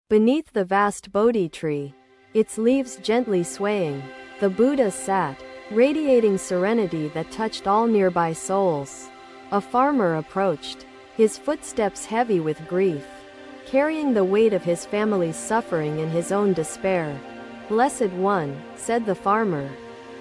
Beneath the vast Bodhi tree, its leaves gently swaying, the Buddha sat, radiating serenity that touched all nearby souls. A farmer approached, his footsteps heavy with grief, carrying the weight of his family's suffering and his own despair. "Blessed One," said the farmer,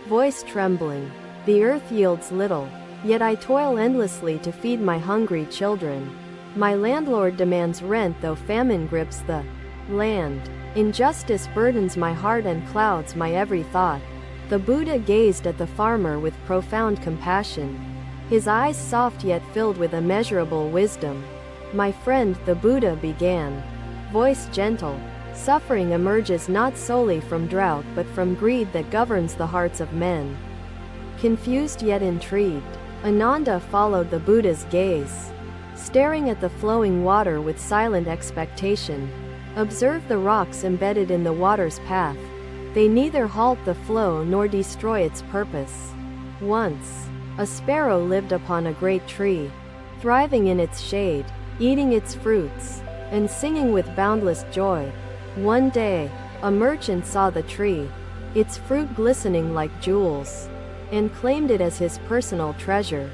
voice trembling, "the earth yields little, yet I toil endlessly to feed my hungry children. My landlord demands rent though famine grips the land. Injustice burdens my heart and clouds my every thought." The Buddha gazed at the farmer with profound compassion, his eyes soft yet filled with immeasurable wisdom. "My friend," the Buddha began, voice gentle, "suffering emerges not solely from drought but from greed that governs the hearts of men." Confused yet intrigued, Ananda followed the Buddha's gaze, staring at the flowing water with silent expectation. "Observe the rocks embedded in the water's path. They neither halt the flow nor destroy its purpose. Once, a sparrow lived upon a great tree, thriving in its shade, eating its fruits, and singing with boundless joy. One day, a merchant saw the tree, its fruit glistening like jewels, and claimed it as his personal treasure.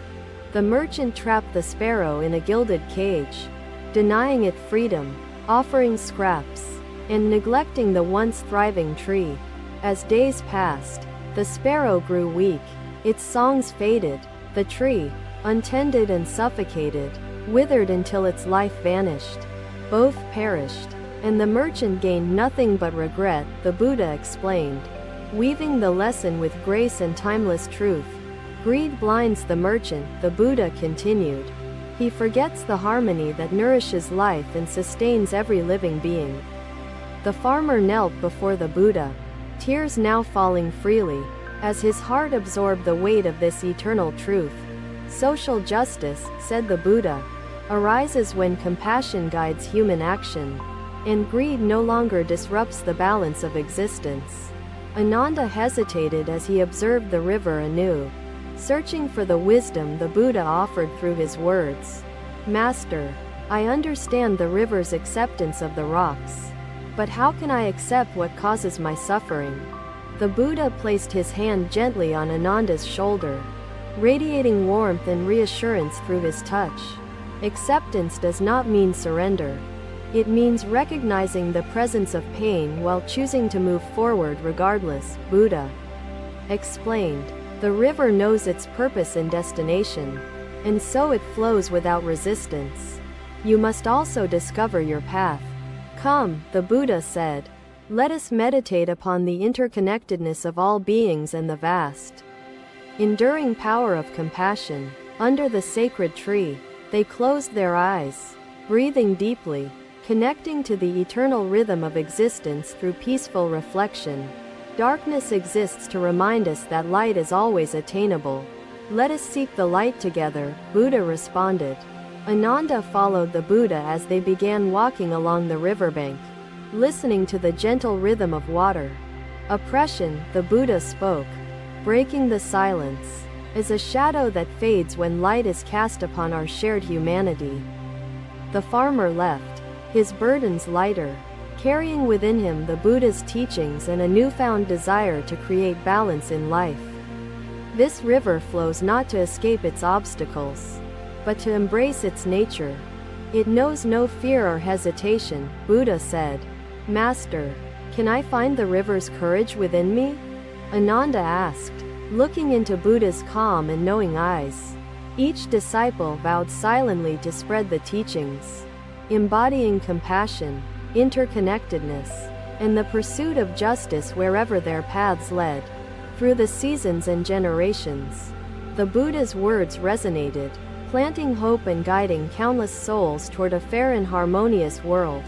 The merchant trapped the sparrow in a gilded cage, denying it freedom, offering scraps, and neglecting the once thriving tree. As days passed, the sparrow grew weak, its songs faded, the tree, untended and suffocated, withered until its life vanished. Both perished, and the merchant gained nothing but regret, the Buddha explained, weaving the lesson with grace and timeless truth. Greed blinds the merchant, the Buddha continued. He forgets the harmony that nourishes life and sustains every living being. The farmer knelt before the Buddha, tears now falling freely, as his heart absorbed the weight of this eternal truth. "Social justice," said the Buddha, "arises when compassion guides human action, and greed no longer disrupts the balance of existence." Ananda hesitated as he observed the river anew, searching for the wisdom the Buddha offered through his words. "Master, I understand the river's acceptance of the rocks. But how can I accept what causes my suffering?" The Buddha placed his hand gently on Ananda's shoulder, radiating warmth and reassurance through his touch. Acceptance does not mean surrender. It means recognizing the presence of pain while choosing to move forward regardless, Buddha explained. The river knows its purpose and destination, and so it flows without resistance. You must also discover your path. "Come," the Buddha said, "let us meditate upon the interconnectedness of all beings and the vast, enduring power of compassion." Under the sacred tree, they closed their eyes, breathing deeply, connecting to the eternal rhythm of existence through peaceful reflection. Darkness exists to remind us that light is always attainable. Let us seek the light together, Buddha responded. Ananda followed the Buddha as they began walking along the riverbank, listening to the gentle rhythm of water. Oppression, the Buddha spoke, breaking the silence, is a shadow that fades when light is cast upon our shared humanity. The farmer left, his burdens lighter, carrying within him the Buddha's teachings and a newfound desire to create balance in life. This river flows not to escape its obstacles, but to embrace its nature. It knows no fear or hesitation, Buddha said. "Master, can I find the river's courage within me?" Ananda asked, looking into Buddha's calm and knowing eyes. Each disciple vowed silently to spread the teachings, embodying compassion, interconnectedness, and the pursuit of justice wherever their paths led. Through the seasons and generations, the Buddha's words resonated, planting hope and guiding countless souls toward a fair and harmonious world.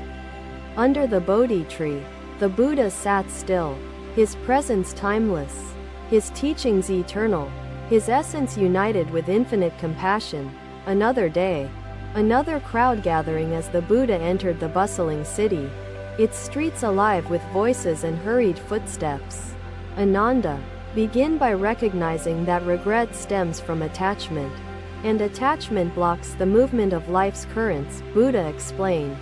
Under the Bodhi tree, the Buddha sat still, his presence timeless, his teachings eternal, his essence united with infinite compassion. Another day, another crowd gathering as the Buddha entered the bustling city, its streets alive with voices and hurried footsteps. Ananda, begin by recognizing that regret stems from attachment, and attachment blocks the movement of life's currents, Buddha explained.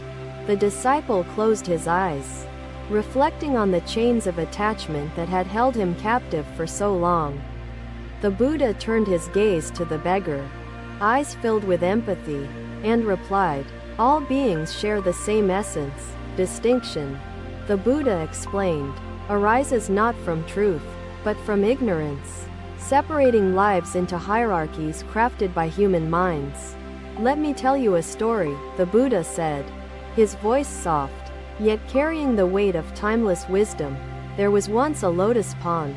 The disciple closed his eyes, reflecting on the chains of attachment that had held him captive for so long. The Buddha turned his gaze to the beggar, eyes filled with empathy, and replied, "All beings share the same essence. Distinction," the Buddha explained, "arises not from truth, but from ignorance, separating lives into hierarchies crafted by human minds." "Let me tell you a story," the Buddha said, his voice soft, yet carrying the weight of timeless wisdom. "There was once a lotus pond,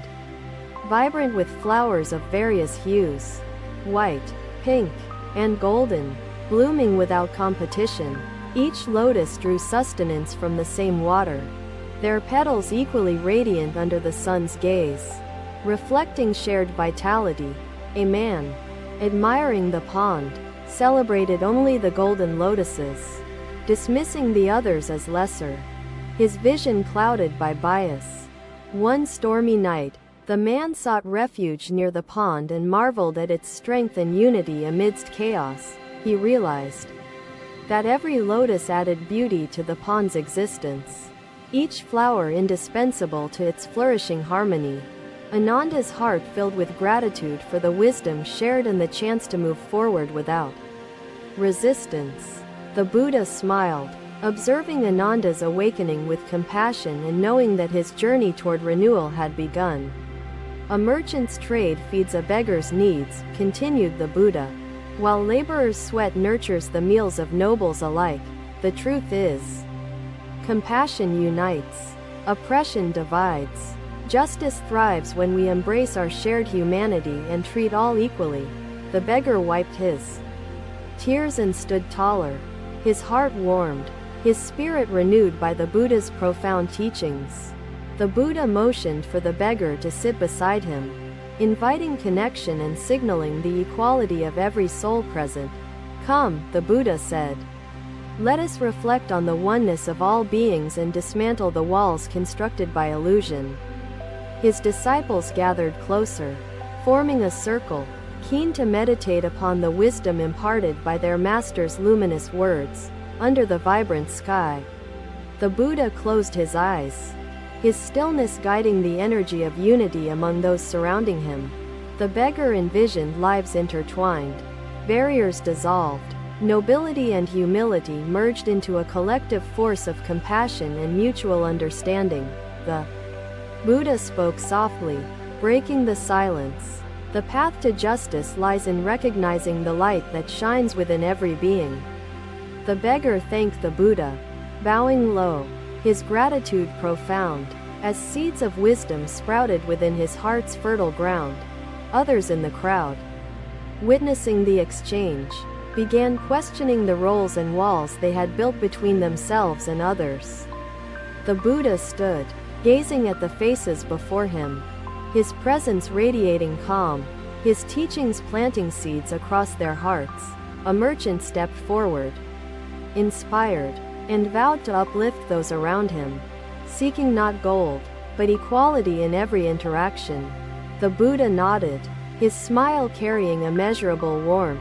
vibrant with flowers of various hues, white, pink, and golden, blooming without competition. Each lotus drew sustenance from the same water, their petals equally radiant under the sun's gaze, reflecting shared vitality. A man, admiring the pond, celebrated only the golden lotuses, dismissing the others as lesser, his vision clouded by bias. One stormy night, the man sought refuge near the pond and marveled at its strength and unity amidst chaos. He realized that every lotus added beauty to the pond's existence, each flower indispensable to its flourishing harmony. Ananda's heart filled with gratitude for the wisdom shared and the chance to move forward without resistance. The Buddha smiled, observing Ananda's awakening with compassion and knowing that his journey toward renewal had begun. "A merchant's trade feeds a beggar's needs," continued the Buddha, "while laborers' sweat nurtures the meals of nobles alike. The truth is, compassion unites, oppression divides. Justice thrives when we embrace our shared humanity and treat all equally." The beggar wiped his tears and stood taller, his heart warmed, his spirit renewed by the Buddha's profound teachings. The Buddha motioned for the beggar to sit beside him, inviting connection and signaling the equality of every soul present. "Come," the Buddha said. "Let us reflect on the oneness of all beings and dismantle the walls constructed by illusion." His disciples gathered closer, forming a circle, keen to meditate upon the wisdom imparted by their master's luminous words. Under the vibrant sky, the Buddha closed his eyes, his stillness guiding the energy of unity among those surrounding him. The beggar envisioned lives intertwined, barriers dissolved, nobility and humility merged into a collective force of compassion and mutual understanding. The Buddha spoke softly, breaking the silence. "The path to justice lies in recognizing the light that shines within every being." The beggar thanked the Buddha, bowing low, his gratitude profound. As seeds of wisdom sprouted within his heart's fertile ground, others in the crowd, witnessing the exchange, began questioning the roles and walls they had built between themselves and others. The Buddha stood, gazing at the faces before him, his presence radiating calm, his teachings planting seeds across their hearts. A merchant stepped forward, inspired, and vowed to uplift those around him, seeking not gold, but equality in every interaction. The Buddha nodded, his smile carrying immeasurable warmth,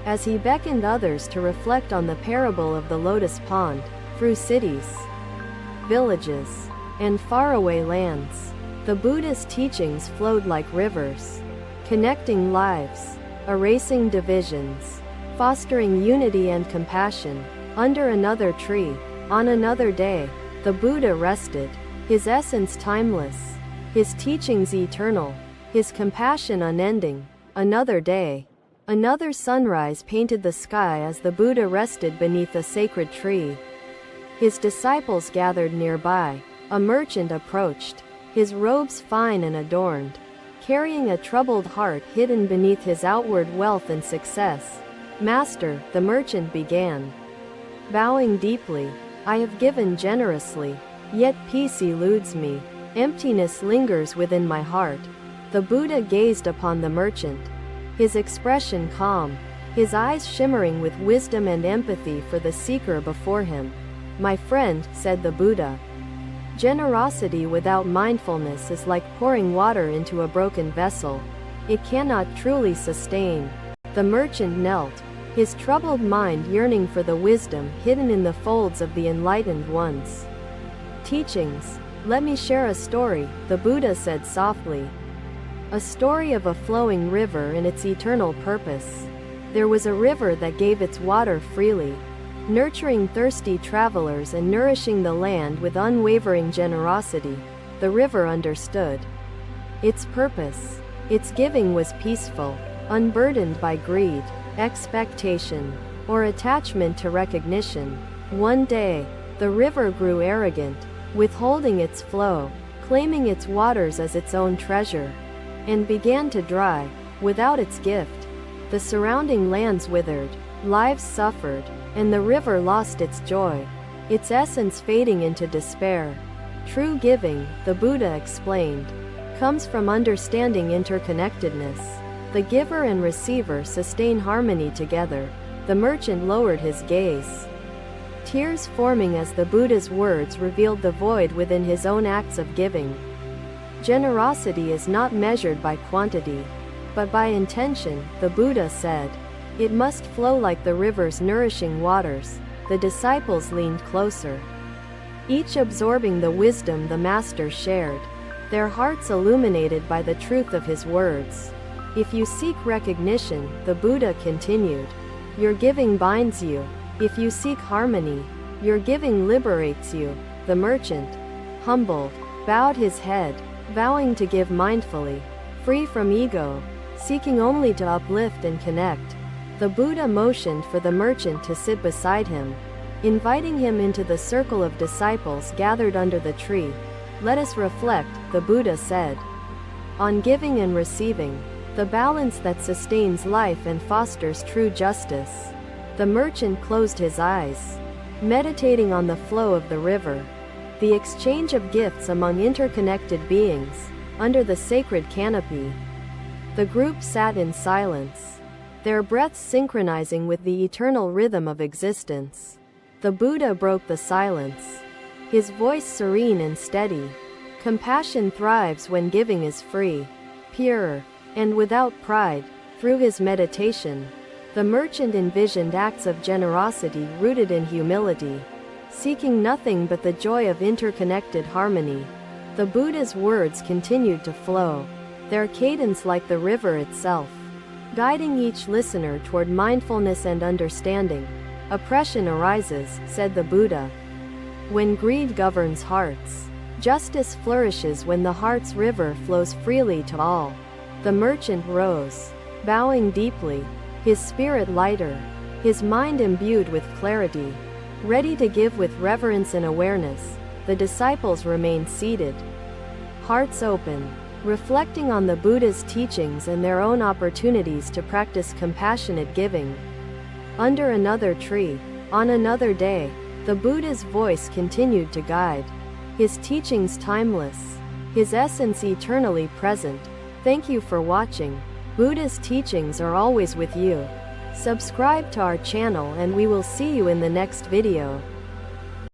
as he beckoned others to reflect on the parable of the lotus pond. Through cities, villages, and faraway lands, the Buddha's teachings flowed like rivers, connecting lives, erasing divisions, fostering unity and compassion. Under another tree, on another day, the Buddha rested, his essence timeless, his teachings eternal, his compassion unending. Another day, another sunrise painted the sky as the Buddha rested beneath a sacred tree. His disciples gathered nearby. A merchant approached, his robes fine and adorned, carrying a troubled heart hidden beneath his outward wealth and success. "Master," the merchant began, bowing deeply, "I have given generously, yet peace eludes me. Emptiness lingers within my heart." The Buddha gazed upon the merchant, his expression calm, his eyes shimmering with wisdom and empathy for the seeker before him. "My friend," said the Buddha, "generosity without mindfulness is like pouring water into a broken vessel. It cannot truly sustain." The merchant knelt, his troubled mind yearning for the wisdom hidden in the folds of the enlightened ones. Teachings. Let me share a story, the Buddha said softly. A story of a flowing river and its eternal purpose. There was a river that gave its water freely, nurturing thirsty travelers and nourishing the land with unwavering generosity. The river understood its purpose. Its giving was peaceful, unburdened by greed, expectation, or attachment to recognition. One day, the river grew arrogant, withholding its flow, claiming its waters as its own treasure, and began to dry. Without its gift, the surrounding lands withered, lives suffered, and the river lost its joy, its essence fading into despair. True giving, the Buddha explained, comes from understanding interconnectedness. The giver and receiver sustain harmony together. The merchant lowered his gaze, tears forming as the Buddha's words revealed the void within his own acts of giving. Generosity is not measured by quantity, but by intention, the Buddha said. It must flow like the river's nourishing waters. The disciples leaned closer, each absorbing the wisdom the Master shared, their hearts illuminated by the truth of his words. If you seek recognition, the Buddha continued, your giving binds you. If you seek harmony, your giving liberates you. The merchant, humbled, bowed his head, vowing to give mindfully, free from ego, seeking only to uplift and connect. The Buddha motioned for the merchant to sit beside him, inviting him into the circle of disciples gathered under the tree. Let us reflect, the Buddha said, on giving and receiving, the balance that sustains life and fosters true justice. The merchant closed his eyes, meditating on the flow of the river, the exchange of gifts among interconnected beings, under the sacred canopy. The group sat in silence, their breaths synchronizing with the eternal rhythm of existence. The Buddha broke the silence, his voice serene and steady. Compassion thrives when giving is free, pure, and without pride. Through his meditation, the merchant envisioned acts of generosity rooted in humility, seeking nothing but the joy of interconnected harmony. The Buddha's words continued to flow, their cadence like the river itself, guiding each listener toward mindfulness and understanding. Oppression arises, said the Buddha, when greed governs hearts. Justice flourishes when the heart's river flows freely to all. The merchant rose, bowing deeply, his spirit lighter, his mind imbued with clarity, ready to give with reverence and awareness. The disciples remained seated, hearts open, reflecting on the Buddha's teachings and their own opportunities to practice compassionate giving. Under another tree, on another day, the Buddha's voice continued to guide, his teachings timeless, his essence eternally present. Thank you for watching. Buddha's teachings are always with you. Subscribe to our channel and we will see you in the next video.